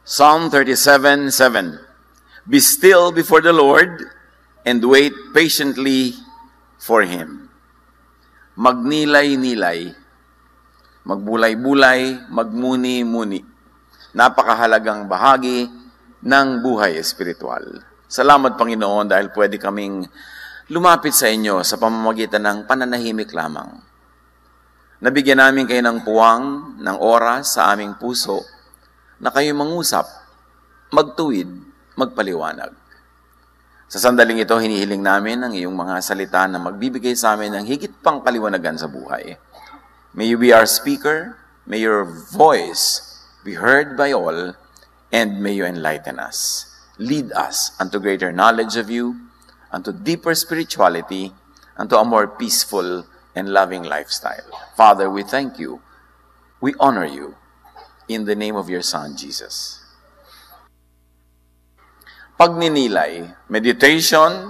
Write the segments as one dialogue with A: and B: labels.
A: Psalm 37:7. Be still before the Lord and wait patiently for Him. Magnilay-nilay, magbulay-bulay, magmuni-muni. Napakahalagang bahagi ng buhay espiritual. Salamat, Panginoon, dahil pwede kaming lumapit sa inyo sa pamamagitan ng pananahimik lamang. Nabigyan namin kayo ng puwang, ng oras sa aming puso na kayo mangusap, magtuwid, magpaliwanag. Sa sandaling ito, hinihiling namin ang iyong mga salita na magbibigay sa amin ng higit pang kaliwanagan sa buhay. May you be our speaker, may your voice be heard by all, and may you enlighten us. Lead us unto greater knowledge of you, unto deeper spirituality, unto a more peaceful and loving lifestyle. Father, we thank you. We honor you. In the name of your Son, Jesus. Pagninilay, meditation,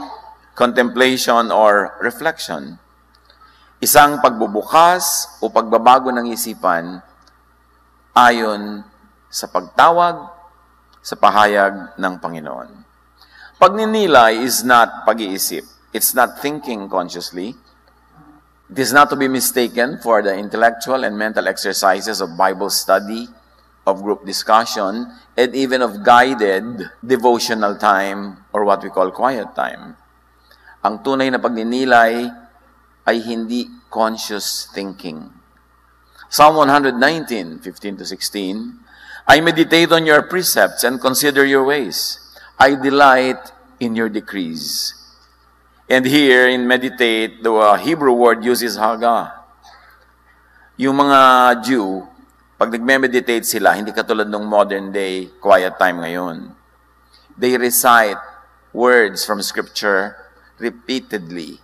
A: contemplation, or reflection. Isang pagbubukas o pagbabago ng isipan ayon sa pagtawag, sa pahayag ng Panginoon. Pagninilay is not pag-iisip. It's not thinking consciously. It is not to be mistaken for the intellectual and mental exercises of Bible study, of group discussion, and even of guided devotional time or what we call quiet time. Ang tunay na pagninilay ay hindi conscious thinking. Psalm 119:15-16, I meditate on your precepts and consider your ways. I delight in your decrees. And here in meditate, the Hebrew word used is haga. Yung mga Jew, pag nagme-meditate sila, hindi katulad ng modern day quiet time ngayon. They recite words from Scripture repeatedly.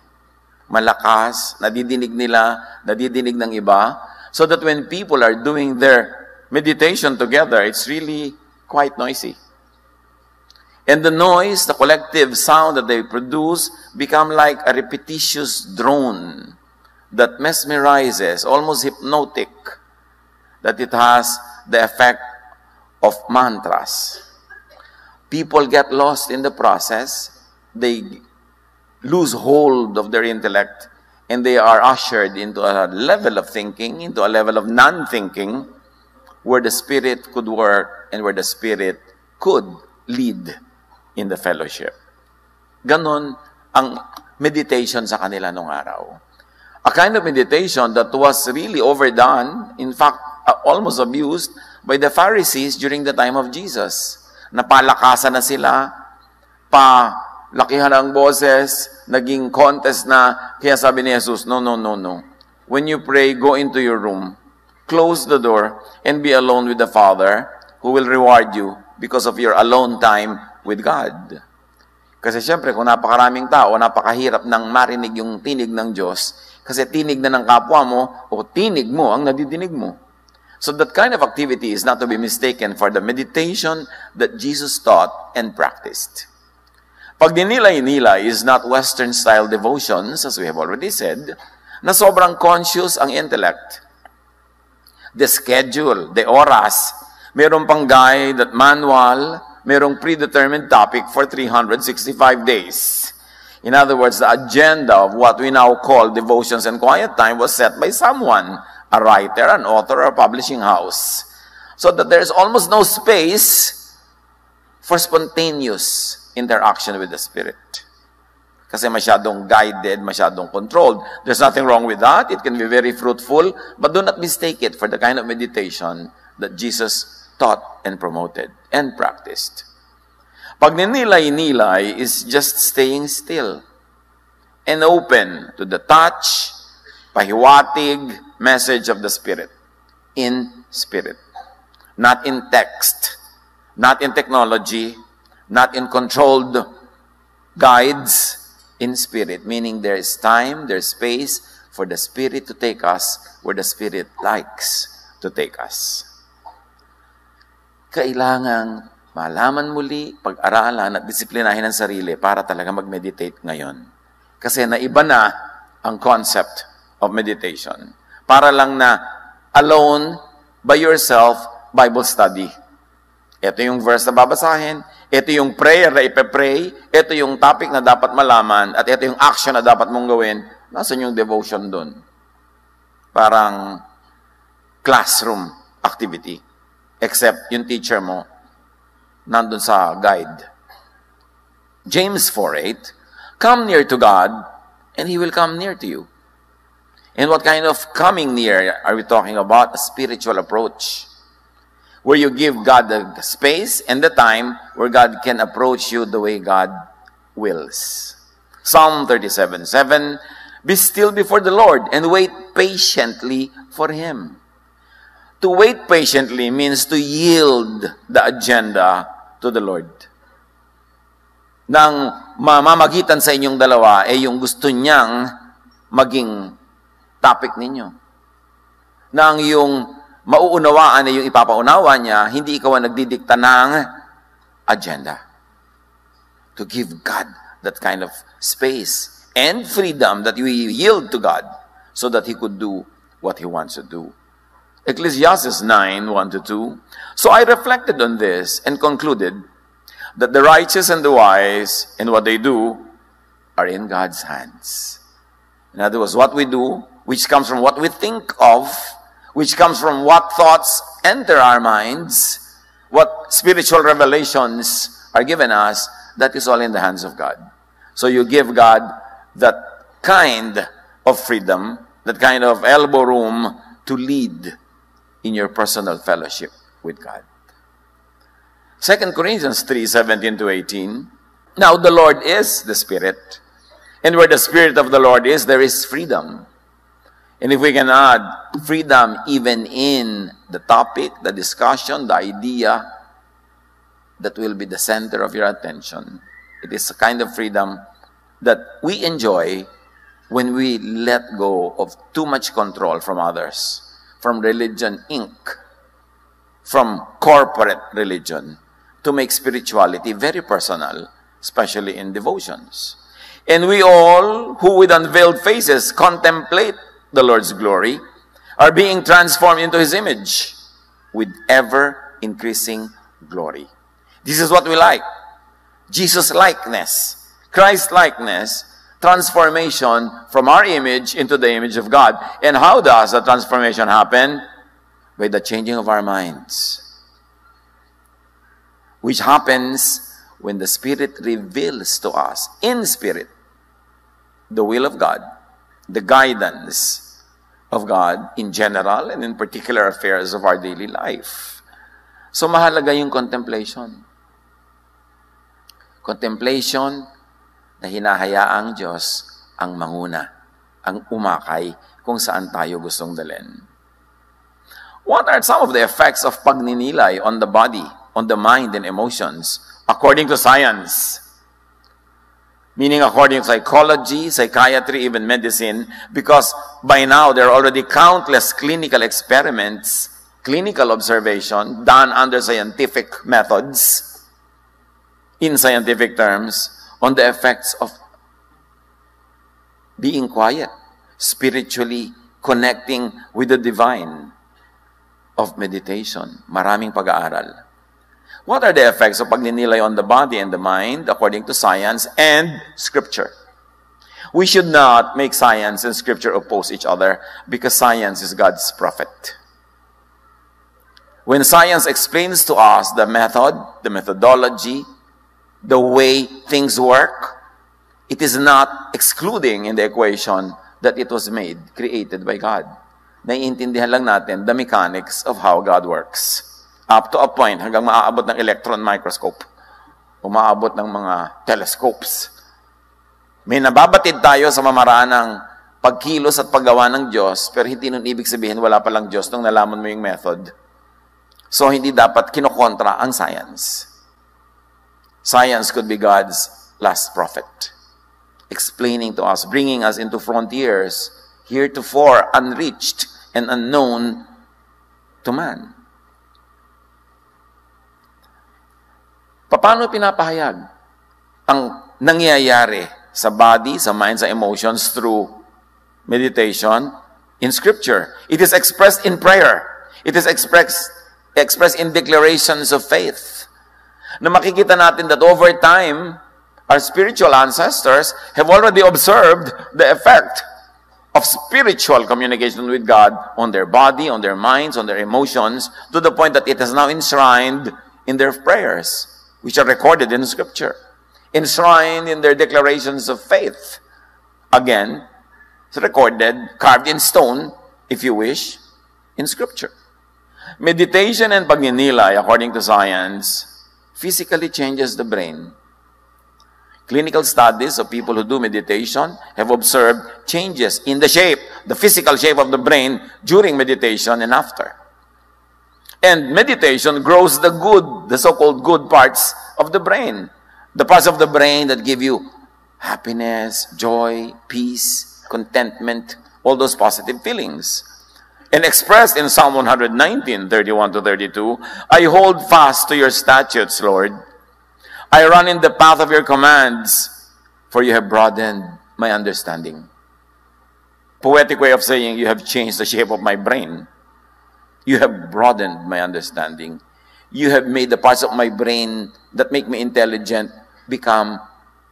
A: Malakas, nadidinig nila, nadidinig ng iba, so that when people are doing their meditation together, it's really quite noisy. And the noise, the collective sound that they produce, become like a repetitious drone that mesmerizes, almost hypnotic, that it has the effect of mantras. People get lost in the process. They lose hold of their intellect, and they are ushered into a level of thinking, into a level of non-thinking, where the Spirit could work and where the Spirit could lead in the fellowship. Ganon ang meditation sa kanila nung araw. A kind of meditation that was really overdone, in fact, almost abused by the Pharisees during the time of Jesus. Napalakasan na sila, palakihan ang boses, naging contest na, kaya sabi ni Jesus, no. When you pray, go into your room, close the door, and be alone with the Father, who will reward you because of your alone time with God. Kasi syempre, kung napakaraming tao, napakahirap nang marinig yung tinig ng Diyos, kasi tinig na ng kapwa mo, o tinig mo ang nadidinig mo. So that kind of activity is not to be mistaken for the meditation that Jesus taught and practiced. Pagninilay-nilay is not Western-style devotions, as we have already said, na sobrang conscious ang intellect. The schedule, the oras, mayroong pang guide at manual, mayroong predetermined topic for 365 days. In other words, the agenda of what we now call devotions and quiet time was set by someone, a writer, an author, or a publishing house. So that there's almost no space for spontaneous interaction with the Spirit. Kasi masyadong guided, masyadong controlled. There's nothing wrong with that. It can be very fruitful, but do not mistake it for the kind of meditation that Jesus taught and promoted and practiced. Pagninilay-nilay is just staying still and open to the touch, pahiwatig message of the Spirit. In Spirit. Not in text. Not in technology. Not in controlled guides. In Spirit. Meaning there is time, there is space for the Spirit to take us where the Spirit likes to take us. Kailangang malaman muli, pag-aralan at disiplinahin ang sarili para talaga mag-meditate ngayon. Kasi naiba na ang concept of meditation. Para lang na alone, by yourself, Bible study. Ito yung verse na babasahin, ito yung prayer na ipepray, ito yung topic na dapat malaman, at ito yung action na dapat mong gawin. Nasaan yung devotion doon? Parang classroom activity. Except yung teacher mo, nandun sa guide. James 4:8, come near to God, and He will come near to you. And what kind of coming near are we talking about? A spiritual approach, where you give God the space and the time where God can approach you the way God wills. Psalm 37:7, be still before the Lord and wait patiently for Him. To wait patiently means to yield the agenda to the Lord. Nang mamamagitan sa inyong dalawa ay yung gusto niyang maging topic ninyo. Nang yung mauunawaan ay yung ipapaunawa niya, hindi ikaw ang nagdidikta ng agenda. To give God that kind of space and freedom that we yield to God so that He could do what He wants to do. Ecclesiastes 9:1-2. So I reflected on this and concluded that the righteous and the wise in what they do are in God's hands. In other words, what we do, which comes from what we think of, which comes from what thoughts enter our minds, what spiritual revelations are given us, that is all in the hands of God. So you give God that kind of freedom, that kind of elbow room to lead in your personal fellowship with God. 2 Corinthians 3:17-18, now the Lord is the Spirit, and where the Spirit of the Lord is, there is freedom. And if we can add freedom even in the topic, the discussion, the idea that will be the center of your attention, it is a kind of freedom that we enjoy when we let go of too much control from others, from Religion Inc., from corporate religion, to make spirituality very personal, especially in devotions. And we all, who with unveiled faces contemplate the Lord's glory, are being transformed into His image with ever-increasing glory. This is what we like. Jesus-likeness, Christ-likeness, transformation from our image into the image of God. And how does the transformation happen? By the changing of our minds, which happens when the Spirit reveals to us, in spirit, the will of God, the guidance of God in general and in particular affairs of our daily life. So mahalaga yung contemplation. Contemplation na hinahayaang Diyos ang manguna, ang umakay kung saan tayo gustong dalhin. What are some of the effects of pagninilay on the body, on the mind and emotions, according to science? Meaning according to psychology, psychiatry, even medicine, because by now there are already countless clinical experiments, clinical observation done under scientific methods, in scientific terms, on the effects of being quiet, spiritually connecting with the divine, of meditation. Maraming pag-aaral. What are the effects of pagninilay on the body and the mind according to science and Scripture? We should not make science and Scripture oppose each other because science is God's prophet. When science explains to us the method, the methodology, the way things work, it is not excluding in the equation that it was made, created by God. Naiintindihan lang natin the mechanics of how God works. Up to a point, hanggang maaabot ng electron microscope, umaabot ng mga telescopes. May nababatid tayo sa mamaraan ng pagkilos at paggawa ng Diyos, pero hindi nun ibig sabihin wala palang Diyos nung nalaman mo yung method. So, hindi dapat kinokontra ang science. Science could be God's last prophet, explaining to us, bringing us into frontiers heretofore unreached and unknown to man. Paano pinapahayag ang nangyayari sa body, sa mind, sa emotions through meditation in Scripture? It is expressed in prayer. It is expressed expressed in declarations of faith. Na makikita natin that over time, our spiritual ancestors have already observed the effect of spiritual communication with God on their body, on their minds, on their emotions, to the point that it is now enshrined in their prayers, which are recorded in Scripture. Enshrined in their declarations of faith. Again, it's recorded, carved in stone, if you wish, in Scripture. Meditation and pagninilay, according to science, physically changes the brain. Clinical studies of people who do meditation have observed changes in the shape, the physical shape of the brain during meditation and after. And meditation grows the good, the so-called good parts of the brain. The parts of the brain that give you happiness, joy, peace, contentment, all those positive feelings. And expressed in Psalm 119, 31 to 32, I hold fast to your statutes, Lord. I run in the path of your commands, for you have broadened my understanding. Poetic way of saying, you have changed the shape of my brain. You have broadened my understanding. You have made the parts of my brain that make me intelligent become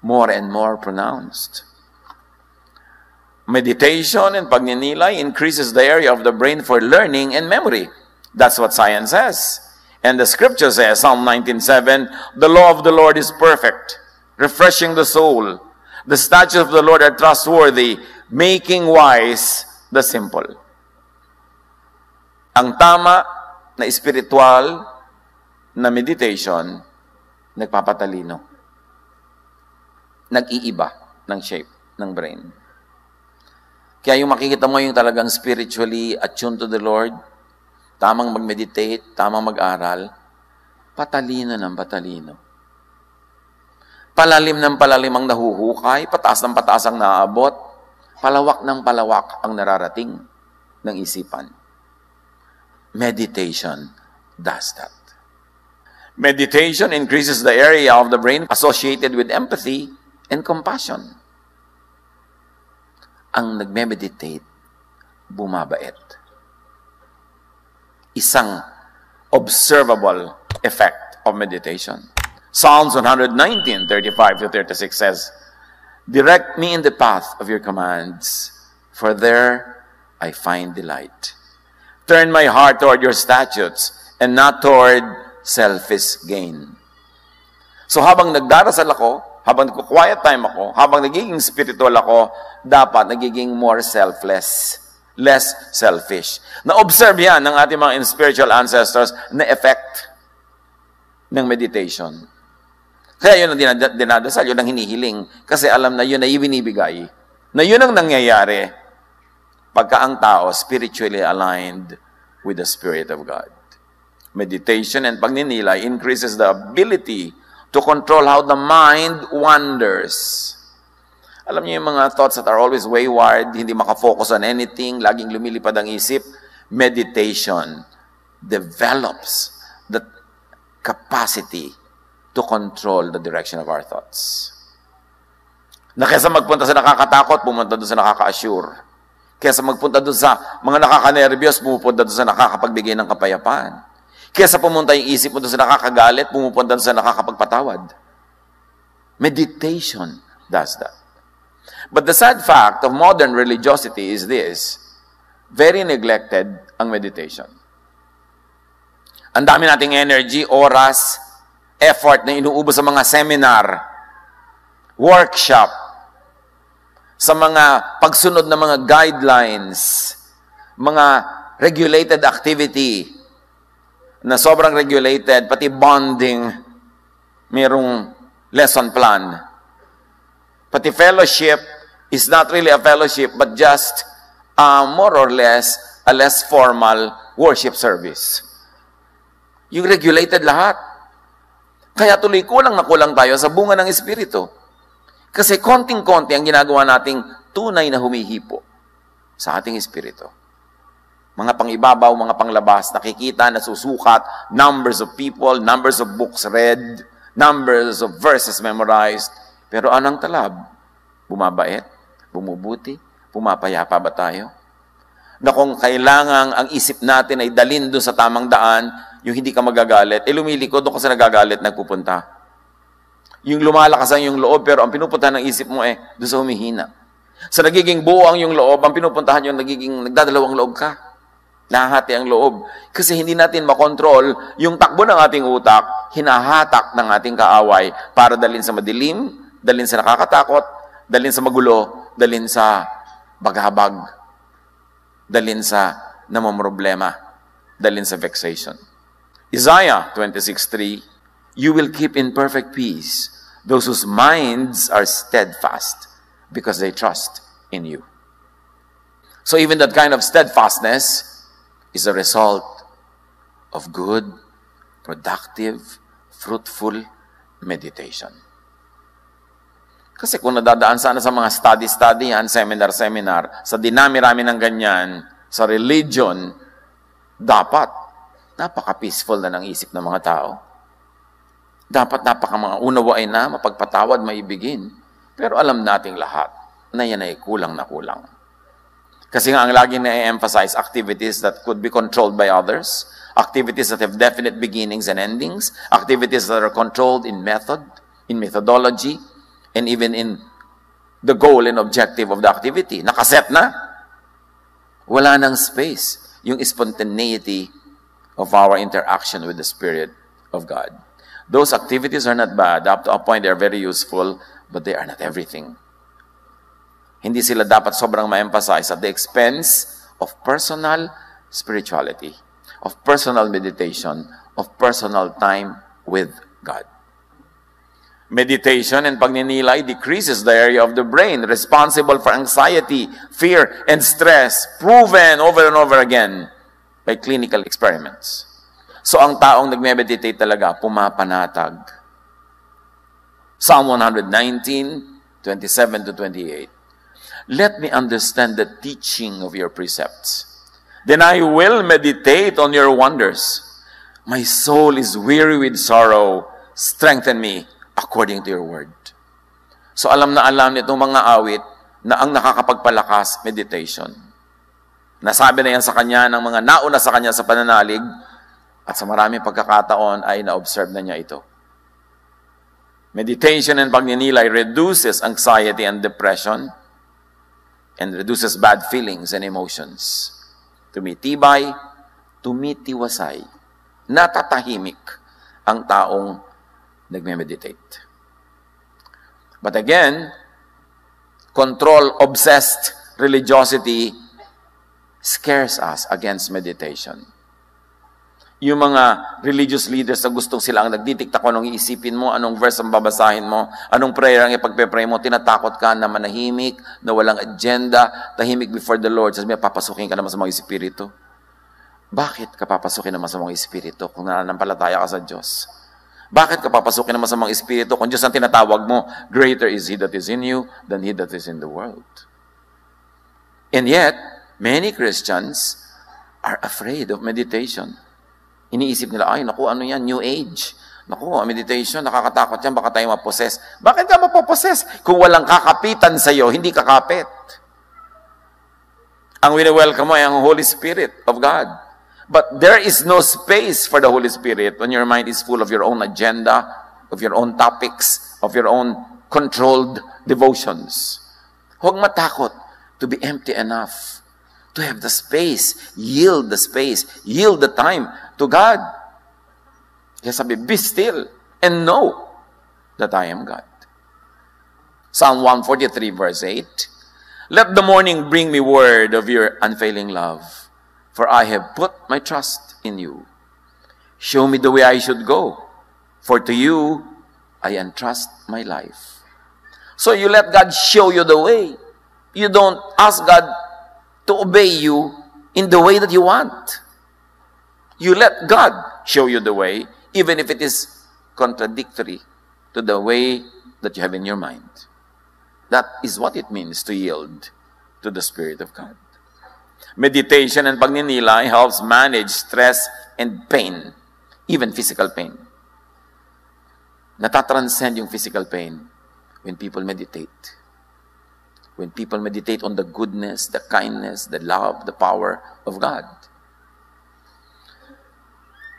A: more and more pronounced. Meditation and pagninilay increases the area of the brain for learning and memory. That's what science says. And the Scripture says, Psalm 19:7, the law of the Lord is perfect, refreshing the soul. The statutes of the Lord are trustworthy, making wise the simple. Ang tama na spiritual na meditation, nagpapatalino. Nag-iiba ng shape ng brain. Kaya yung makikita mo yung talagang spiritually attuned to the Lord, tamang mag-meditate, tamang mag-aral, patalino ng patalino. Palalim ng palalim ang nahuhukay, pataas ng pataas ang naaabot, palawak ng palawak ang nararating ng isipan. Meditation does that. Meditation increases the area of the brain associated with empathy and compassion. Ang nagme-meditate, bumabait. Isang observable effect of meditation. Psalms 119, 35 to 36 says, direct me in the path of your commands, for there I find delight. Turn my heart toward your statutes and not toward selfish gain. So habang nagdarasal ako, habang nagko-quiet time ako, habang nagiging spiritual ako, dapat nagiging more selfless, less selfish. Na-observe yan ng ating mga spiritual ancestors na effect ng meditation. Kaya yun ang dinadasal, yun ang hinihiling. Kasi alam na yun ay ibinibigay. Na yun ang nangyayari pagka ang tao spiritually aligned with the Spirit of God. Meditation and pagninilay increases the ability to control how the mind wanders. Alam niyo yung mga thoughts that are always wayward, hindi makafocus on anything, laging lumilipad ang isip. Meditation develops the capacity to control the direction of our thoughts. Na kaysa magpunta sa nakakatakot, pumunta doon sa nakaka-assure. Kaysa magpunta doon sa mga nakaka-nervyos, pumunta doon sa nakakapagbigay ng kapayapaan. Kaysa pumunta yung isip mo doon sa nakakagalit, pumupunta doon sa nakakapagpatawad. Meditation does that. But the sad fact of modern religiosity is this, very neglected ang meditation. Ang dami nating energy, oras, effort na inuubos sa mga seminar, workshop, sa mga pagsunod ng mga guidelines, mga regulated activity, na sobrang regulated, pati bonding, mayroong lesson plan. Pati fellowship is not really a fellowship, but just more or less a less formal worship service. Yung regulated lahat. Kaya tuloy kulang na kulang tayo sa bunga ng Espiritu. Kasi konting-konti ang ginagawa nating tunay na humihipo sa ating Espiritu. Mga pangibabaw, mga panglabas, nakikita, nasusukat, numbers of people, numbers of books read, numbers of verses memorized. Pero anong talab? Bumabait? Bumubuti? Pumapayapa ba tayo? Na kung kailangang ang isip natin ay dalhin doon sa tamang daan, yung hindi ka magagalit, lumiliko, doon ka sa nagagalit, nagpupunta. Yung lumalakas ang yung loob, pero ang pinupuntahan ng isip mo doon sa humihina. Sa nagiging buo ang yung loob, ang pinupuntahan yung nagdadalawang loob ka. Nahahati ang loob. Kasi hindi natin makontrol yung takbo ng ating utak, hinahatak ng ating kaaway para dalhin sa madilim, dalhin sa nakakatakot, dalhin sa magulo, dalhin sa baghabag, dalhin sa namamroblema, dalhin sa vexation. Isaiah 26:3, you will keep in perfect peace those whose minds are steadfast because they trust in you. So even that kind of steadfastness is a result of good, productive, fruitful meditation. Kasi kung nadadaan sana sa mga study yan, seminar, sa dinami-rami ng ganyan, sa religion, dapat napaka-peaceful na ng isip ng mga tao. Dapat mga unawain na, mapagpatawad, maibigin. Pero alam nating lahat na yan ay kulang na kulang. Kasi nga ang laging na-emphasize, activities that could be controlled by others, activities that have definite beginnings and endings, activities that are controlled in method, in methodology, and even in the goal and objective of the activity. Nakaset na. Wala nang space yung spontaneity of our interaction with the Spirit of God. Those activities are not bad. Up to a point, they are very useful, but they are not everything. Hindi sila dapat sobrang ma-emphasize at the expense of personal spirituality, of personal meditation, of personal time with God. Meditation and pagninilay decreases the area of the brain responsible for anxiety, fear, and stress, proven over and over again by clinical experiments. So ang taong nagme-meditate talaga, pumapanatag. Psalm 119, 27-28. Let me understand the teaching of your precepts. Then I will meditate on your wonders. My soul is weary with sorrow. Strengthen me according to your word. So alam na alam nitong mga awit na ang nakakapagpalakas, meditation. Nasabi na yan sa kanya ng mga nauna sa kanya sa pananalig at sa maraming pagkakataon ay na-observe na niya ito. Meditation and pagninilay reduces anxiety and depression and reduces bad feelings and emotions. Tumitibay, tumitiwasay, natatahimik ang taong nagme-meditate. But again, control-obsessed religiosity scares us against meditation. Yung mga religious leaders na gustong sila ang nagdidikta kung anong iisipin mo, anong verse ang babasahin mo, anong prayer ang ipagpe-pray mo, tinatakot ka na manahimik, na walang agenda, tahimik before the Lord. Sabi niya, papasukin ka naman sa mga espiritu. Bakit ka papasukin naman sa mga espiritu kung nananampalataya ka sa Diyos? Bakit ka papasukin naman sa mga espiritu kung Diyos ang tinatawag mo? Greater is He that is in you than he that is in the world. And yet, many Christians are afraid of meditation. Iniisip nila, ay, naku, ano yan, New Age. Naku, meditation, nakakatakot yan, baka tayo maposes. Bakit ka mapoposes? Kung walang kakapitan sa'yo, hindi kakapit. Ang wini-welcome mo ay ang Holy Spirit of God. But there is no space for the Holy Spirit when your mind is full of your own agenda, of your own topics, of your own controlled devotions. Huwag matakot to be empty enough, to have the space, yield the time to God. Kaya sabi, be still and know that I am God. Psalm 143 verse 8, let the morning bring me word of your unfailing love, for I have put my trust in you. Show me the way I should go, for to you I entrust my life. So you let God show you the way. You don't ask God to obey you in the way that you want. You let God show you the way, even if it is contradictory to the way that you have in your mind. That is what it means to yield to the Spirit of God. Meditation and pagninilay helps manage stress and pain, even physical pain. Natatranscend yung physical pain when people meditate. When people meditate on the goodness, the kindness, the love, the power of God.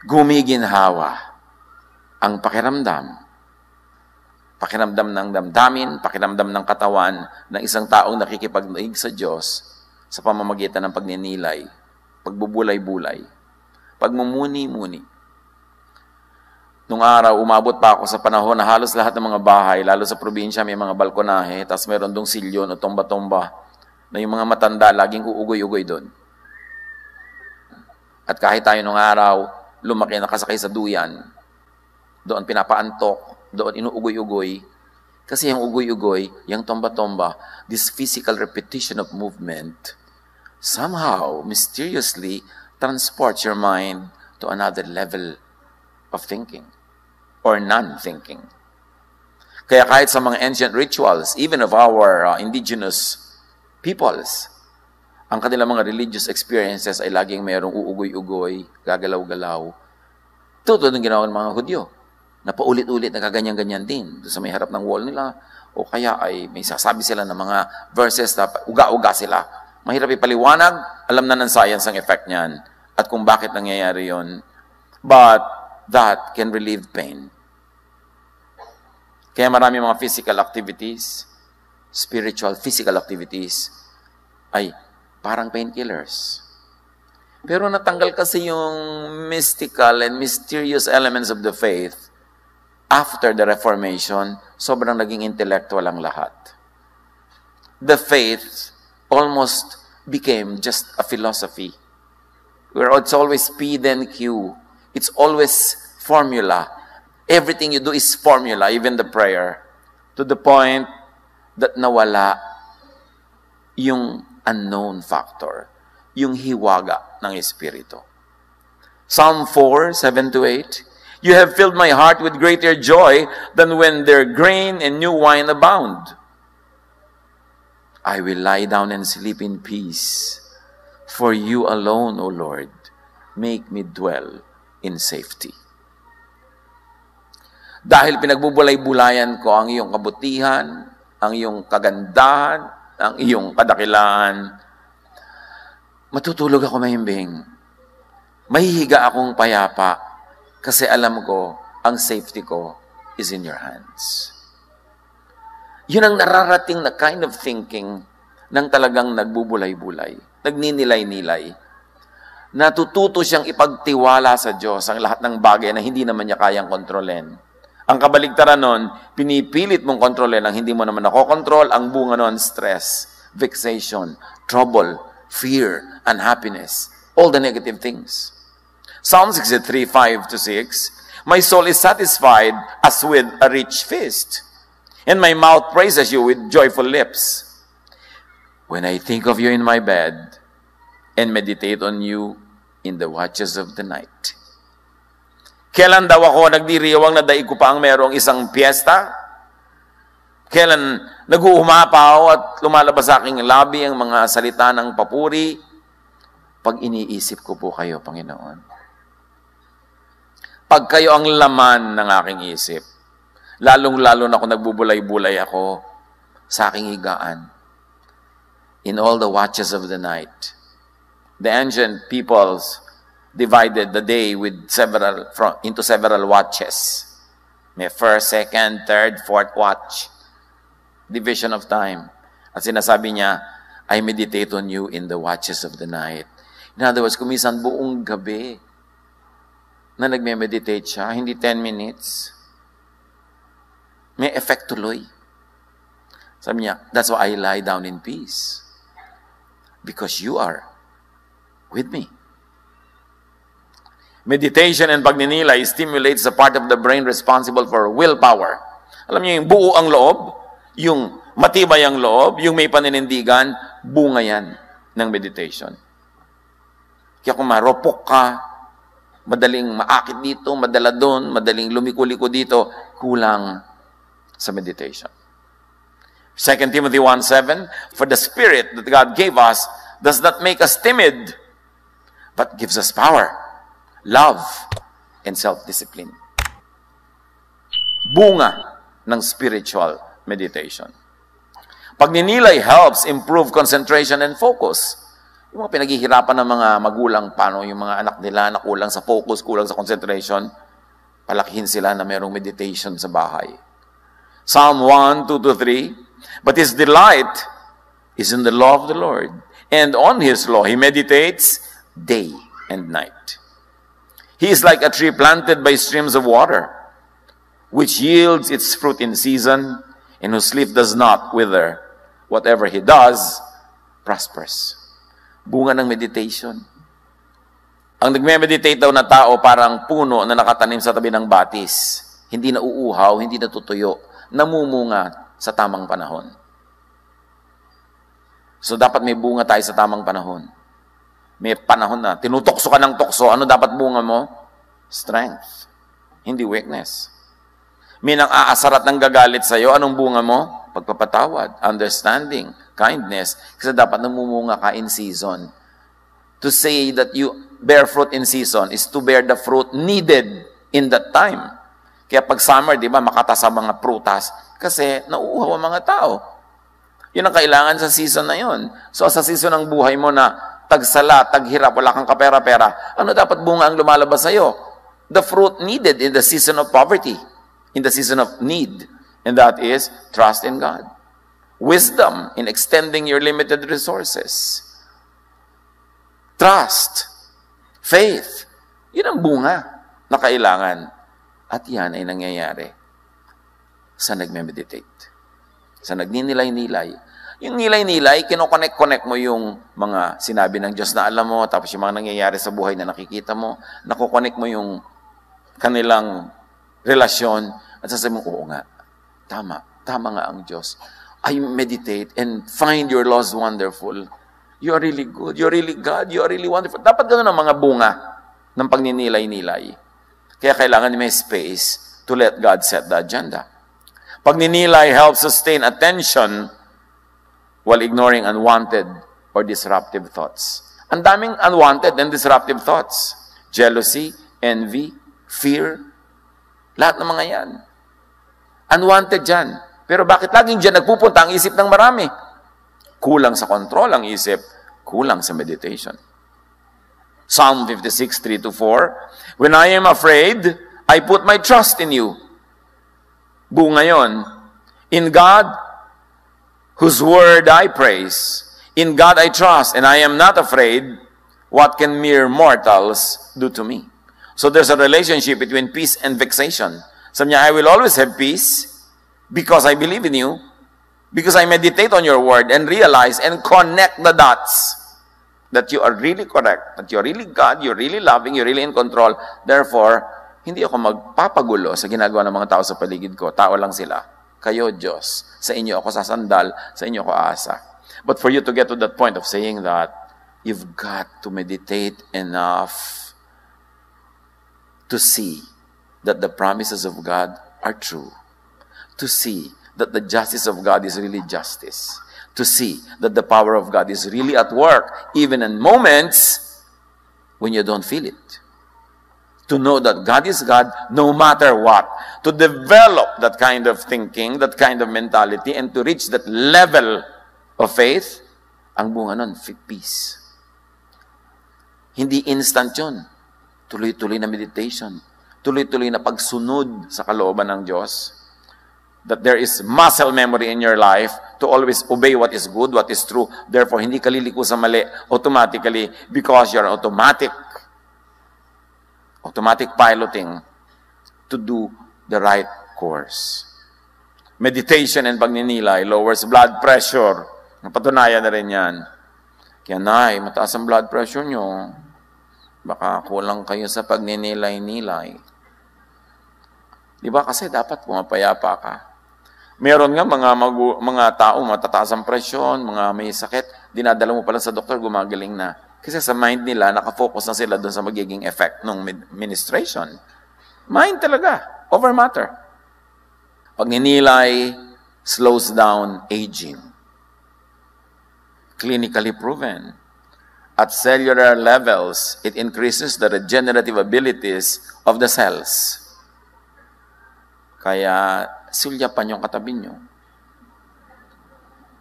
A: gumiginhawa ang pakiramdam ng damdamin, pakiramdam ng katawan ng isang taong nakikipagdaig sa Diyos sa pamamagitan ng pagninilay, pagbubulay-bulay, pagmumuni-muni. Nung araw, umabot pa ako sa panahon na halos lahat ng mga bahay, lalo sa probinsya, may mga balkonahe, tapos meron dong silyon o tomba-tomba na yung mga matanda laging uugoy-ugoy doon. At kahit tayo nung araw, lumaki nakasakay sa duyan, doon pinapaantok, doon inuugoy-ugoy, kasi yung ugoy-ugoy, yung tomba-tomba, this physical repetition of movement, somehow, mysteriously, transports your mind to another level of thinking or non-thinking. Kaya kahit sa mga ancient rituals, even of our indigenous peoples, ang kanilang mga religious experiences ay laging mayroong uugoy-ugoy, gagalaw-galaw. Tutulad ng ginawa ng mga Hudyo, na paulit-ulit nakaganyan-ganyan din sa may harap ng wall nila, o kaya ay may sasabi sila ng mga verses na uga-uga sila. Mahirap ipaliwanag, alam na ng science ang effect niyan, at kung bakit nangyayari yon. But that can relieve pain. Kaya marami mga physical activities, spiritual, physical activities, ay parang painkillers. Pero natanggal kasi yung mystical and mysterious elements of the faith. After the Reformation, sobrang naging intellectual ang lahat. The faith almost became just a philosophy, where it's always P then Q. It's always formula. Everything you do is formula, even the prayer. To the point that nawala yung unknown factor, yung hiwaga ng Espiritu. Psalm 4, 7-8, "You have filled my heart with greater joy than when their grain and new wine abound. I will lie down and sleep in peace. For you alone, O Lord, make me dwell in safety." Dahil pinagbubulay-bulayan ko ang iyong kabutihan, ang iyong kagandahan, ang iyong kadakilaan, matutulog ako mahimbing. Mahihiga akong payapa kasi alam ko ang safety ko is in your hands. Yun ang nararating na kind of thinking ng talagang nagbubulay-bulay, nagninilay-nilay. Natututo siyang ipagtiwala sa Diyos ang lahat ng bagay na hindi naman niya kayang kontrolin. Ang kabaligtaran nun, pinipilit mong kontrolin ang hindi mo naman nakokontrol, ang bunga nun, stress, vexation, trouble, fear, unhappiness, all the negative things. Psalm 63, 5-6, "My soul is satisfied as with a rich feast, and my mouth praises you with joyful lips. When I think of you in my bed, and meditate on you in the watches of the night." Kailan daw ako nagdiriwang na daig ko pa ang merong isang piyesta? Kailan nag-uumapaw at lumalabas sa aking labi ang mga salita ng papuri? Pag iniisip ko po kayo, Panginoon. Pag kayo ang laman ng aking isip, lalong-lalo na ako nagbubulay-bulay ako sa aking higaan. In all the watches of the night, the ancient peoples divided the day into several watches. May first, second, third, fourth watch. Division of time. At sinasabi niya, I meditate on you in the watches of the night. In other words, kumisan buong gabi na nagme-meditate siya, hindi 10 minutes. May effect tuloy. Sabi niya, that's why I lie down in peace. Because you are with me. Meditation and pagninilay stimulates the part of the brain responsible for willpower. Alam niyo, yung buo ang loob, yung matibay ang loob, yung may paninindigan, bunga yan ng meditation. Kaya kung maropok ka, madaling maakit dito, madala doon, madaling lumiko-liko dito, kulang sa meditation. 2 Timothy 1:7, "For the Spirit that God gave us does not make us timid, but gives us power, love, and self-discipline." Bunga ng spiritual meditation. Pagninilay helps improve concentration and focus. Yung mga pinaghihirapan ng mga magulang, paano yung mga anak nila na kulang sa focus, kulang sa concentration, palakihin sila na mayroong meditation sa bahay. Psalm 1, 2-3, but his delight is in the law of the Lord, and on his law he meditates day and night. He is like a tree planted by streams of water, which yields its fruit in season, and whose leaf does not wither. Whatever he does, prospers. Bunga ng meditation. Ang nagme-meditate daw na tao parang puno na nakatanim sa tabi ng batis. Hindi nauuhaw, hindi natutuyo. Namumunga sa tamang panahon. So dapat may bunga tayo sa tamang panahon. May panahon na tinutokso ka ng tokso. Ano dapat bunga mo? Strength. Hindi weakness. May nang aasar at nang gagalit sa'yo. Anong bunga mo? Pagpapatawad, understanding, kindness. Kasi dapat namumunga ka in season. To say that you bear fruit in season is to bear the fruit needed in that time. Kaya pag summer, di ba, makata sa mga prutas. Kasi nauuhaw ang mga tao. Yun ang kailangan sa season na yun. So sa season ng buhay mo na tagsala, taghirap, wala kang kapera-pera, ano dapat bunga ang lumalabas sa'yo? The fruit needed in the season of poverty, in the season of need. And that is trust in God. Wisdom in extending your limited resources. Trust. Faith. Yun ang bunga na kailangan. At yan ay nangyayari sa nagme-meditate. Sa nagninilay-nilay. Yung nilay-nilay, kinokonek-connect mo yung mga sinabi ng Diyos na alam mo, tapos yung mga nangyayari sa buhay na nakikita mo, nakokonek mo yung kanilang relasyon, at sasabi mo, oo nga, tama nga ang Diyos. I meditate and find your laws wonderful. You are really good. You are really God. You are really wonderful. Dapat ganun ang mga bunga ng pagninilay-nilay. Kaya kailangan may space to let God set the agenda. Pagninilay helps sustain attention while ignoring unwanted or disruptive thoughts. Ang daming unwanted and disruptive thoughts. Jealousy, envy, fear. Lahat ng mga yan. Unwanted dyan. Pero bakit laging dyan nagpupunta ang isip ng marami? Kulang sa control ang isip, kulang sa meditation. Psalm 56, 3-4, when I am afraid, I put my trust in you. Bunga yun. In God, whose word I praise. In God I trust, and I am not afraid. What can mere mortals do to me? So there's a relationship between peace and vexation. Sabi niya, I will always have peace because I believe in you, because I meditate on your word and realize and connect the dots that you are really correct, that you're really God, you're really loving, you're really in control. Therefore, hindi ako magpapagulo sa ginagawa ng mga tao sa paligid ko. Tao lang sila. Kayo, Diyos. Sa inyo ako sasandal, sa inyo ako aasa. But for you to get to that point of saying that, you've got to meditate enough to see that the promises of God are true. To see that the justice of God is really justice. To see that the power of God is really at work, even in moments when you don't feel it. To know that God is God no matter what. To develop that kind of thinking, that kind of mentality, and to reach that level of faith, ang bunga nun, peace. Hindi instant yun. Tuloy-tuloy na meditation. Tuloy-tuloy na pagsunod sa kalooban ng Diyos. That there is muscle memory in your life to always obey what is good, what is true. Therefore, hindi ka liliko sa mali automatically because you're automatic piloting to do the right course. Meditation and pagninilay lowers blood pressure. Napatunayan na rin yan. Kaya nay, mataas ang blood pressure nyo. Baka kulang kayo sa pagninilay-nilay. Di ba? Kasi dapat pumapayapa ka. Meron nga mga tao, matataas ang presyon, mga may sakit, dinadala mo pala sa doktor, gumagaling na. Kasi sa mind nila, nakafocus na sila doon sa magiging effect ng ministration. Mind talaga, over matter. Pagninilay slows down aging. Clinically proven. At cellular levels, it increases the regenerative abilities of the cells. Kaya, sulyapan yung katabi nyo.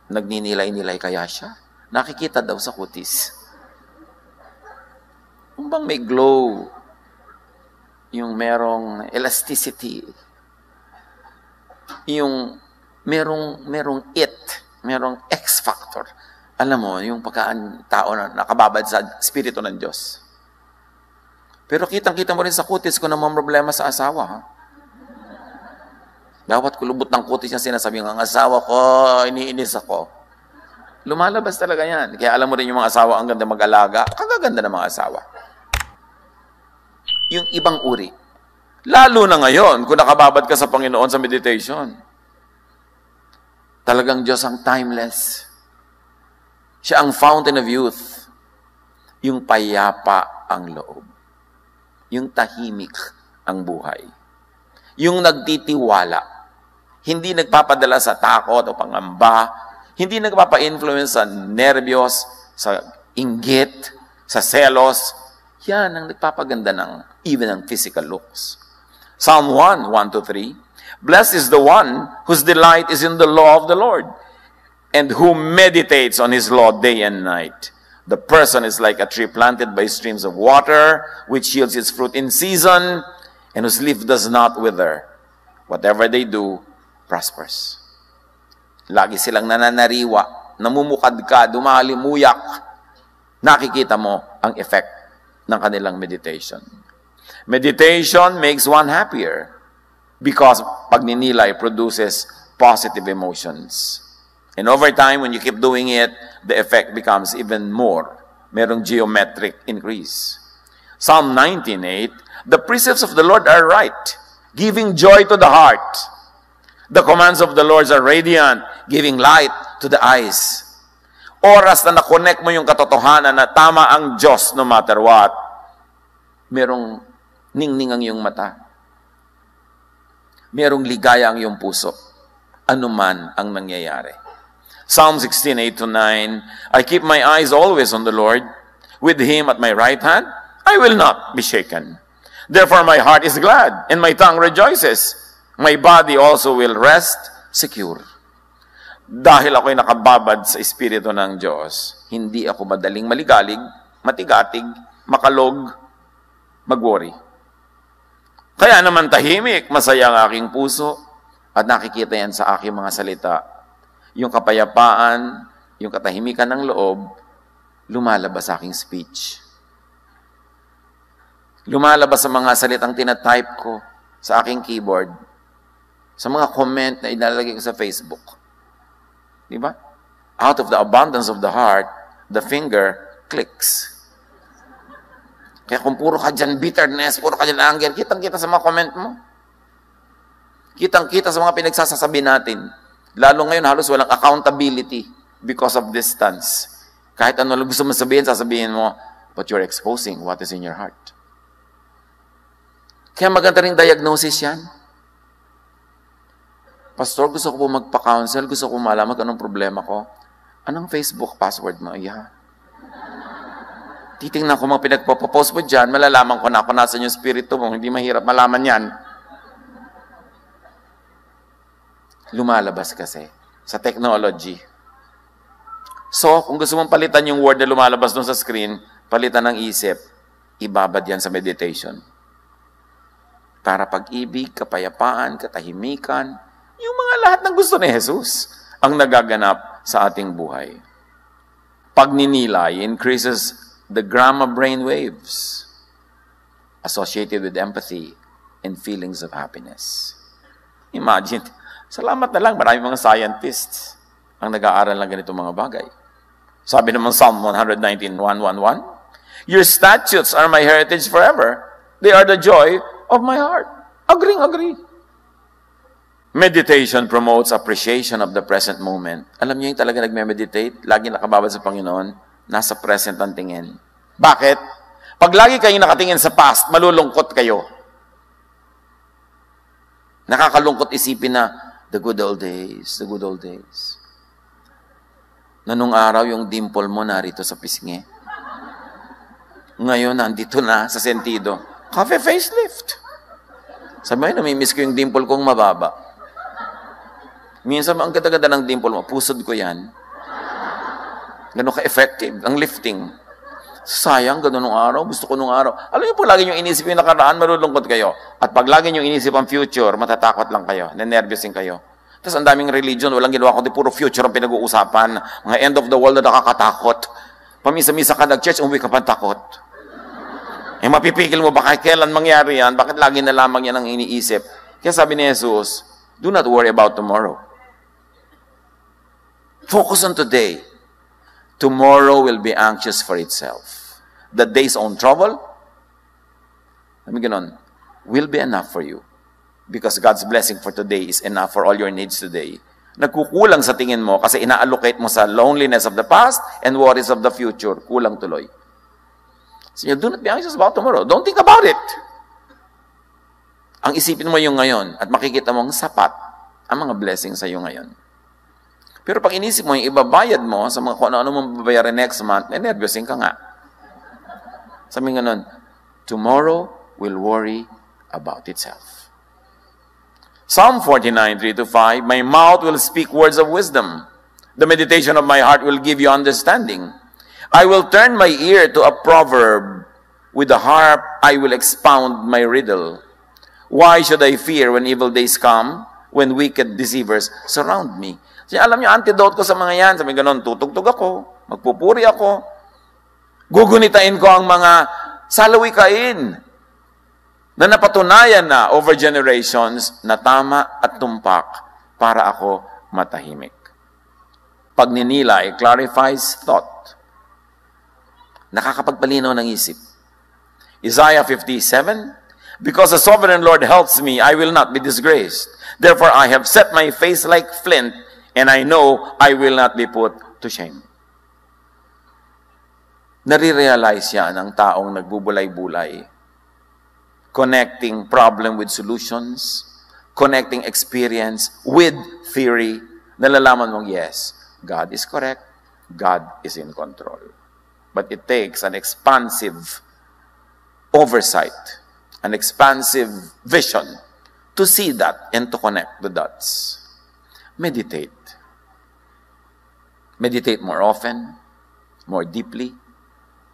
A: Nagninilay-nilay kaya siya? Nakikita daw sa kutis. Yung bang may glow, yung merong elasticity, yung merong merong X factor. Alam mo, yung pagka-tao na nakababad sa Espiritu ng Diyos. Pero kitang-kita mo rin sa kutis ko na mga problema sa asawa. Ha? Bawat kulubot ng kutis niya sinasabi, ang asawa ko, iniinis ako. Lumalabas talaga yan. Kaya alam mo rin yung mga asawa, ang ganda mag-alaga, kagaganda ng mga asawa. Yung ibang uri. Lalo na ngayon, kung nakababad ka sa Panginoon sa meditation. Talagang Diyos ang timeless. Siya ang fountain of youth. Yung payapa ang loob. Yung tahimik ang buhay. Yung nagtitiwala. Hindi nagpapadala sa takot o pangamba. Hindi nagpapa-influence sa nervyos, sa inggit, sa selos. Yan ang nagpapaganda ng even ang physical looks. Psalm 1:1-3. Blessed is the one whose delight is in the law of the Lord, and who meditates on his law day and night. The person is like a tree planted by streams of water, which yields its fruit in season, and whose leaf does not wither. Whatever they do, prospers. Lagi silang nananariwa, namumukadkad, dumalimuyak. Nakikita mo ang effect ng kanilang meditation. Meditation makes one happier because pagninilay produces positive emotions. And over time, when you keep doing it, the effect becomes even more. Merong geometric increase. Psalm 19:8, the precepts of the Lord are right, giving joy to the heart. The commands of the Lord are radiant, giving light to the eyes. Oras na na-connect mo yung katotohanan na tama ang Diyos no matter what, merong ningning ang iyong mata. Merong ligaya ang iyong puso. Anuman ang nangyayari. Psalm 16:8-9, I keep my eyes always on the Lord. With Him at my right hand, I will not be shaken. Therefore my heart is glad, and my tongue rejoices. My body also will rest secure. Dahil ako'y nakababad sa Espiritu ng Diyos, hindi ako madaling maligalig, matigatig, makalog, mag-worry. Kaya naman tahimik, masaya ang aking puso, at nakikita yan sa aking mga salita. Yung kapayapaan, yung katahimikan ng loob, lumalabas sa aking speech. Lumalabas sa mga salitang tinatype ko sa aking keyboard, sa mga comment na ilalagay ko sa Facebook. Diba? Out of the abundance of the heart, the finger clicks. Kaya kung puro ka dyan bitterness, puro ka dyan anger, kitang-kita sa mga comment mo. Kitang-kita sa mga pinagsasasabi natin. Lalo ngayon, halos walang accountability because of distance. Kahit ano lang gusto mo sasabihin mo, but you're exposing what is in your heart. Kaya maganda ring diagnosis yan. Pastor, gusto ko po magpa-counsel, gusto ko malaman kung anong problema ko. Anong Facebook password mo? Yeah. Titingnan ko mga pinagpo-post mo dyan, malalaman ko na kung nasan yung spirito mo, hindi mahirap malaman yan. Lumalabas kasi sa technology. So, kung gusto mong palitan yung word na lumalabas doon sa screen, palitan ng isip, ibabad yan sa meditation. Para pag-ibig, kapayapaan, katahimikan, yung mga lahat ng gusto ni Jesus ang nagaganap sa ating buhay. Pagninilay increases the gamma brain waves associated with empathy and feelings of happiness. Imagine, salamat na lang, maraming mga scientists ang nag-aaral ng ganitong mga bagay. Sabi naman Psalm 119:111, your statutes are my heritage forever. They are the joy of my heart. Agree. Meditation promotes appreciation of the present moment. Alam niyo yung talaga nagme-meditate, lagi nakababad sa Panginoon, nasa present ang tingin. Bakit? Pag lagi kayong nakatingin sa past, malulungkot kayo. Nakakalungkot isipin na, the good old days, the good old days. Na nung araw, yung dimple mo narito sa pisngi. Ngayon, nandito na sa sentido. Cafe facelift. Sabi mo, namimiss ko yung dimple kong mababa. Minsan, ang ganda-ganda ng dimple mo, pusod ko yan. Ganun ka-effective, ang lifting. Sayang, ganun nung araw. Gusto ko nung araw. Alam niyo po, lagi niyong inisip yung nakaraan, malulungkot kayo. At pag lagi niyong inisip ang future, matatakot lang kayo. Nenervyusin kayo. Tapos ang daming religion, walang ginawa kundi puro future ang pinag-uusapan. Mga end of the world na nakakatakot. Pamisa-misa ka nag-church, umuwi ka pa takot. Eh mapipigil mo ba kailan mangyari yan? Bakit lagi na lamang yan ang iniisip? Kaya sabi ni Jesus, do not worry about tomorrow. Focus on today. Tomorrow will be anxious for itself. The day's own trouble, will be enough for you. Because God's blessing for today is enough for all your needs today. Nagkukulang sa tingin mo kasi ina-allocate mo sa loneliness of the past and worries of the future. Kulang tuloy. So you do not be anxious about tomorrow. Don't think about it. Ang isipin mo yung ngayon at makikita mong sapat ang mga blessings sa iyo ngayon. Pero pag inisip mo yung ibabayad mo sa mga kung ano mong babayaran next month, nervousin ka nga. Sabi ganun, tomorrow will worry about itself. Psalm 49, 3-5, my mouth will speak words of wisdom. The meditation of my heart will give you understanding. I will turn my ear to a proverb. With the harp, I will expound my riddle. Why should I fear when evil days come, when wicked deceivers surround me? So, alam niyo, antidote ko sa mga yan. Sabi ganun, tutugtog ako, magpupuri ako, gugunitain ko ang mga salawikain na napatunayan na over generations na tama at tumpak para ako matahimik. Pagninilay clarifies thought. Nakakapagpalinaw ng isip. Isaiah 57, because the sovereign Lord helps me, I will not be disgraced. Therefore, I have set my face like flint, and I know I will not be put to shame. Nare-realize yan ng taong nagbubulay-bulay. Connecting problem with solutions, connecting experience with theory, nalalaman mong, yes, God is correct, God is in control. But it takes an expansive oversight, an expansive vision to see that and to connect the dots. Meditate. Meditate more often, more deeply,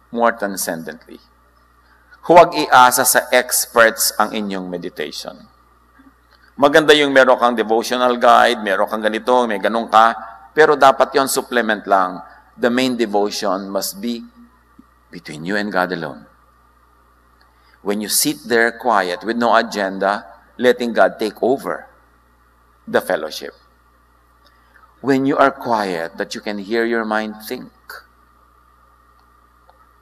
A: more transcendently. Huwag iasa sa experts ang inyong meditation. Maganda yung meron kang devotional guide, meron kang ganito, may ganun ka, pero dapat yon supplement lang. The main devotion must be between you and God alone. When you sit there quiet with no agenda, letting God take over the fellowship. When you are quiet, that you can hear your mind think.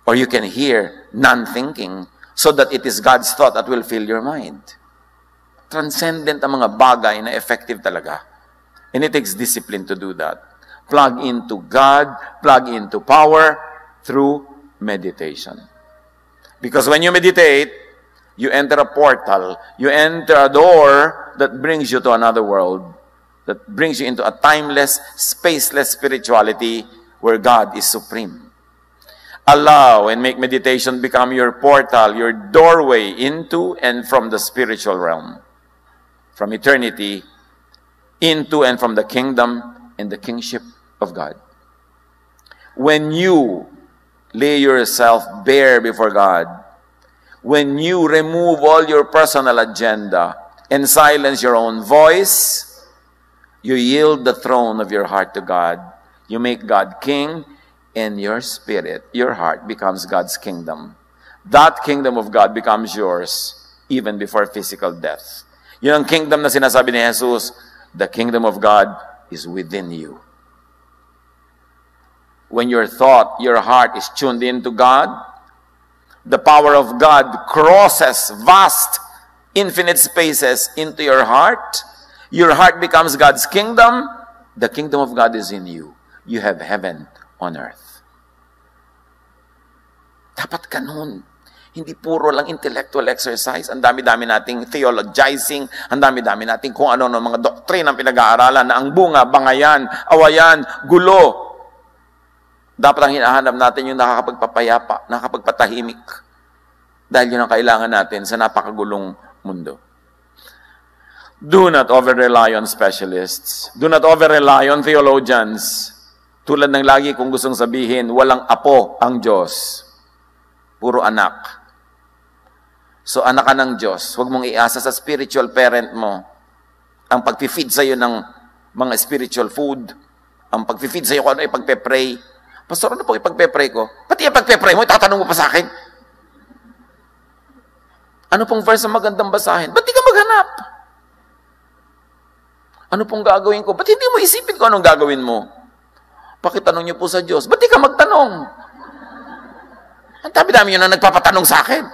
A: Or you can hear non-thinking, so that it is God's thought that will fill your mind. Transcendent ang mga bagay na effective talaga. And it takes discipline to do that. Plug into God, plug into power through meditation. Because when you meditate, you enter a portal, you enter a door that brings you to another world, that brings you into a timeless, spaceless spirituality where God is supreme. Allow and make meditation become your portal, your doorway into and from the spiritual realm. From eternity into and from the kingdom and the kingship of God. When you lay yourself bare before God, when you remove all your personal agenda and silence your own voice, you yield the throne of your heart to God. You make God king, and your spirit, your heart, becomes God's kingdom. That kingdom of God becomes yours even before physical death. Yun ang kingdom na sinasabi ni Jesus, the kingdom of God is within you. When your thought, your heart is tuned into God, the power of God crosses vast, infinite spaces into your heart becomes God's kingdom, the kingdom of God is in you. You have heaven on earth. Dapat ganun. Hindi puro lang intellectual exercise. Ang dami-dami nating theologizing, ang dami-dami nating kung ano mga doktrin ang pinag-aaralan na ang bunga, bangayan, awayan, gulo. Dapat ang hinahanap natin yung nakakapagpapayapa, nakakapagpatahimik. Dahil yun ang kailangan natin sa napakagulong mundo. Do not over-rely on specialists. Do not over-rely on theologians. Tulad ng lagi kong gustong sabihin, walang apo ang Diyos. puro anak. So anak ka ng Diyos, huwag mong iasa sa spiritual parent mo ang pag-feed sa'yo ng mga spiritual food, ang pag-feed sa'yo kung ano ipagpe-pray. Pastor, ano po ipagpe-pray ko? Pati ipagpe-pray mo, itatanong mo pa sa akin. Ano pong verse na magandang basahin? Ba't di ka maghanap? Ano pong gagawin ko? Ba't hindi mo isipin kung anong gagawin mo? Pakitanong niyo po sa Diyos. Ba't di ka magtanong? Ang dami-dami yun na nagpapatanong sa akin.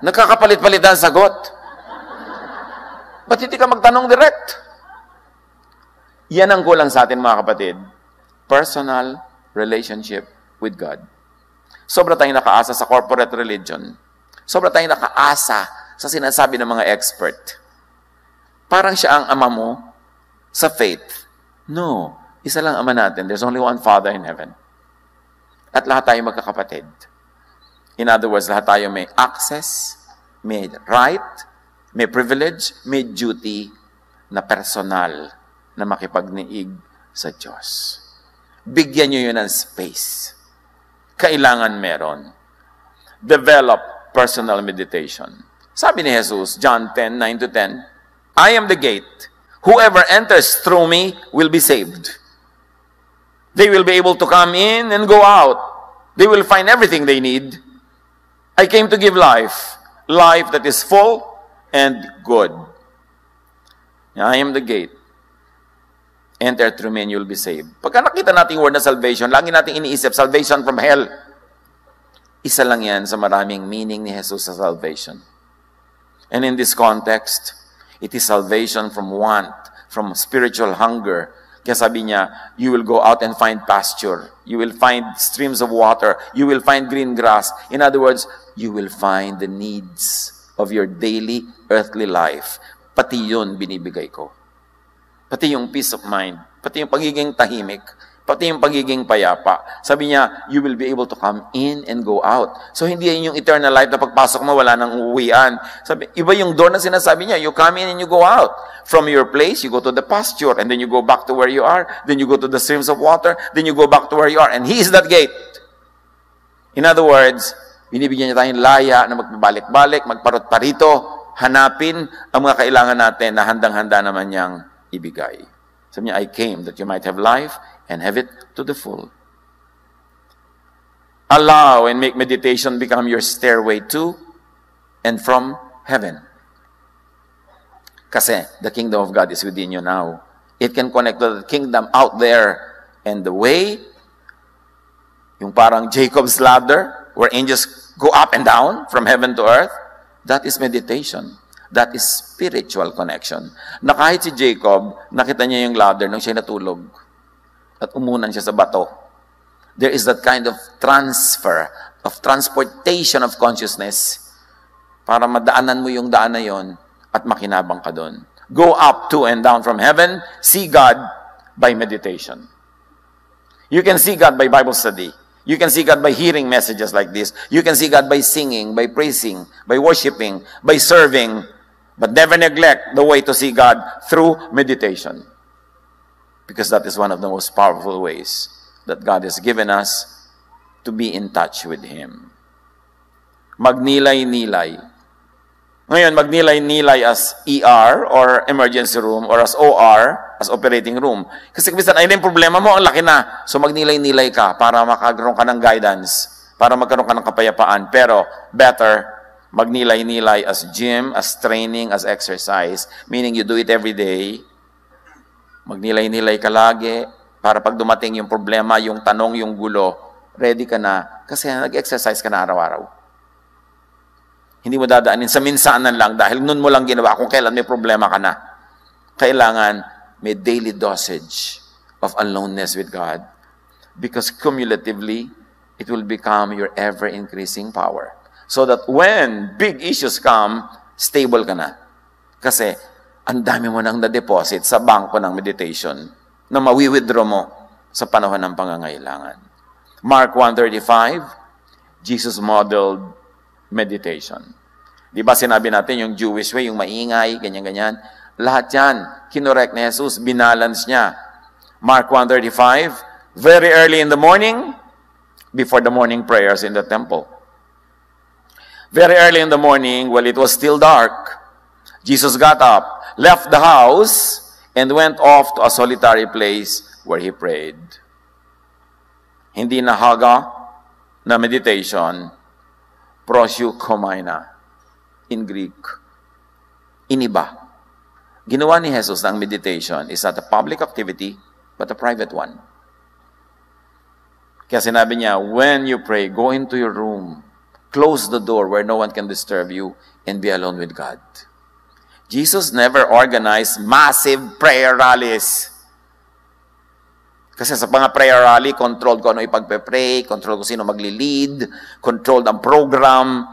A: Nagkakapalit-palit ang sagot. Ba't hindi ka magtanong direct? Yan ang kulang sa atin, mga kapatid. Personal relationship with God. Sobra tayong nakaasa sa corporate religion. Sobra tayong nakaasa sa sinasabi ng mga expert. Parang siya ang ama mo sa faith. No. Isa lang ama natin. There's only one Father in heaven. At lahat tayo magkakapatid. In other words, lahat tayo may access, may right, may privilege, may duty na personal na makipagniig sa Diyos. Bigyan nyo yun ng space. Kailangan meron. Develop personal meditation. Sabi ni Jesus, John 10:9-10, I am the gate. Whoever enters through me will be saved. They will be able to come in and go out. They will find everything they need. I came to give life, life that is full and good. I am the gate. Enter through me and you'll be saved. Pagka nakita natin yung word na salvation, lagi natin iniisip, salvation from hell. Isa lang yan sa maraming meaning ni Jesus sa salvation. And in this context, it is salvation from want, from spiritual hunger. Kaya sabi niya, you will go out and find pasture. You will find streams of water. You will find green grass. In other words, you will find the needs of your daily earthly life. Pati yun binibigay ko. Pati yung peace of mind. Pati yung pagiging tahimik. Pati yung pagiging payapa. Sabi niya, you will be able to come in and go out. So, hindi yan yung eternal life na pagpasok mo, wala nang uuwian. Sabi, iba yung door na sinasabi niya. You come in and you go out. From your place, you go to the pasture. And then you go back to where you are. Then you go to the streams of water. Then you go back to where you are. And He is that gate. In other words, binibigyan niya tayong laya na magbabalik-balik, magparot-parito, hanapin ang mga kailangan natin na handang-handa naman niyang ibigay. Sabi niya, I came that you might have life and have it to the full. Allow and make meditation become your stairway to and from heaven. Kasi the kingdom of God is within you now. It can connect to the kingdom out there. And the way, yung parang Jacob's ladder, where angels go up and down from heaven to earth, that is meditation. That is spiritual connection. Na kahit si Jacob, nakita niya yung ladder nung siya natulog. At umunan siya sa bato. There is that kind of transfer, of transportation of consciousness para madaanan mo yung daan na yon at makinabang ka doon. Go up to and down from heaven, see God by meditation. You can see God by Bible study. You can see God by hearing messages like this. You can see God by singing, by praising, by worshiping, by serving. But never neglect the way to see God through meditation. Because that is one of the most powerful ways that God has given us to be in touch with Him. Magnilay-nilay. Ngayon, magnilay-nilay as ER or emergency room or as OR, as operating room. Kasi minsan, ayun yung problema mo, ang laki na. So magnilay-nilay ka para makagkaroon ka ng guidance, para magkaroon ka ng kapayapaan. Pero better, magnilay-nilay as gym, as training, as exercise. Meaning you do it every day. Magnilay-nilay ka lagi para pag dumating yung problema, yung tanong, yung gulo, ready ka na kasi nag-exercise ka na araw-araw. Hindi mo dadaanin sa minsanan lang dahil nun mo lang ginawa kung kailan may problema ka na. Kailangan may daily dosage of aloneness with God because cumulatively, it will become your ever-increasing power. So that when big issues come, stable ka na. Kasi, ang dami mo nang na-deposit sa bangko ng meditation na mawi-withdraw mo sa panahon ng pangangailangan. Mark 1:35, Jesus modeled meditation. Di ba sinabi natin yung Jewish way, yung maingay, ganyan-ganyan. Lahat yan, kinorek ni Jesus, binalance niya. Mark 1:35, very early in the morning, before the morning prayers in the temple. Very early in the morning, while it was still dark, Jesus got up, left the house, and went off to a solitary place where he prayed. Hindi na haga na meditation, proseuchomeina in Greek. Iniba. Ginawa ni Jesus ng meditation is not a public activity, but a private one. Kaya sinabi niya, when you pray, go into your room, close the door where no one can disturb you, and be alone with God. Jesus never organized massive prayer rallies. Kasi sa mga prayer rally, controlled ko ano ipagpe-pray, controlled kung sino magli-lead, controlled ang program.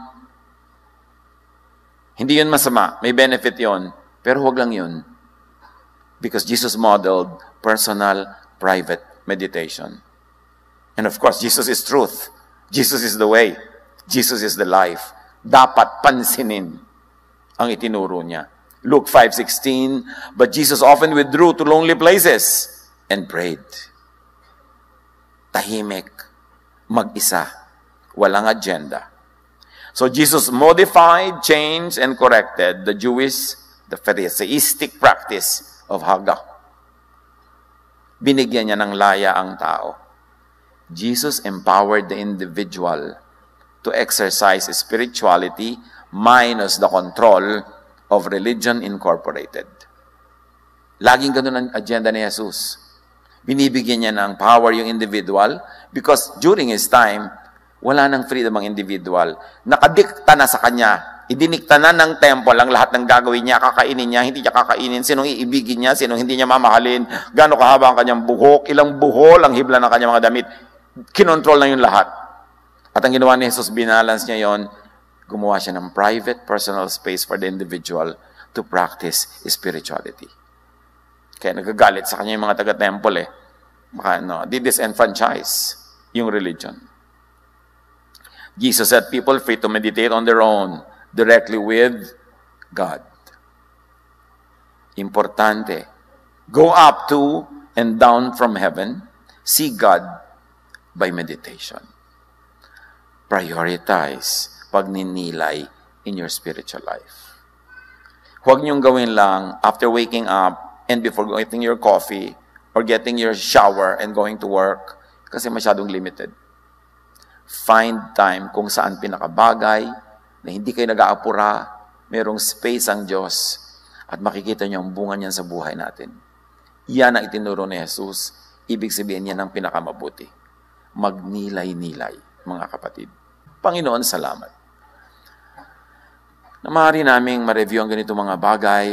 A: Hindi yun masama. May benefit yun. Pero huwag lang yun. Because Jesus modeled personal, private meditation. And of course, Jesus is truth. Jesus is the way. Jesus is the life. Dapat pansinin ang itinuro niya. Luke 5:16, but Jesus often withdrew to lonely places and prayed. Tahimik, mag-isa, walang agenda. So Jesus modified, changed, and corrected the Jewish, the Pharisaistic practice of Haga. Binigyan niya ng laya ang tao. Jesus empowered the individual to exercise spirituality minus the control of religion incorporated. Laging ganun ang agenda ni Jesus. Binibigyan niya ng power yung individual because during his time, wala nang freedom ang individual. Nakadikta na sa kanya. Idinikta na ng temple ang lahat ng gagawin niya, kakainin niya, hindi niya kakainin, sinong iibigin niya, sinong hindi niya mamahalin, gaano kahaba ang kanyang buhok, ilang buhol ang hibla ng kanyang mga damit. Kinontrol na yung lahat. At ang ginawa ni Jesus, binalance niya yon, gumawa siya ng private, personal space for the individual to practice spirituality. Kaya nagagalit sa kanya yung mga taga-temple di disenfranchise yung religion. Jesus set people free to meditate on their own, directly with God. Importante. Go up to and down from heaven, see God by meditation. Prioritize pagninilay in your spiritual life. Huwag niyong gawin lang after waking up and before getting your coffee or getting your shower and going to work kasi masyadong limited. Find time kung saan pinakabagay na hindi kayo nag-aapura, merong space ang Diyos at makikita niyo ang bunga niyan sa buhay natin. Yan ang itinuro ni Jesus. Ibig sabihin niya ng pinakamabuti. Magnilay-nilay, mga kapatid. Panginoon, salamat. Na maaari naming ma-review ang ganito mga bagay,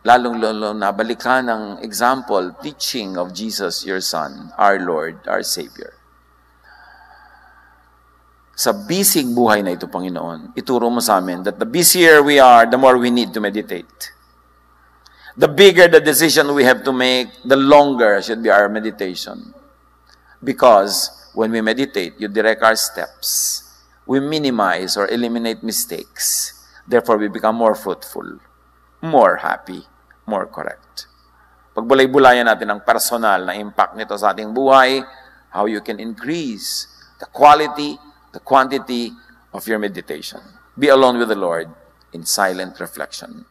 A: lalong-lalo na balikan ang example, teaching of Jesus, your Son, our Lord, our Savior. Sa busy buhay na ito, Panginoon, ituro mo sa amin that the busier we are, the more we need to meditate. The bigger the decision we have to make, the longer should be our meditation. Because when we meditate, you direct our steps. We minimize or eliminate mistakes. Therefore, we become more fruitful, more happy, more correct. Pagbulay-bulayan natin ang personal na impact nito sa ating buhay, how you can increase the quality, the quantity of your meditation. Be alone with the Lord in silent reflection.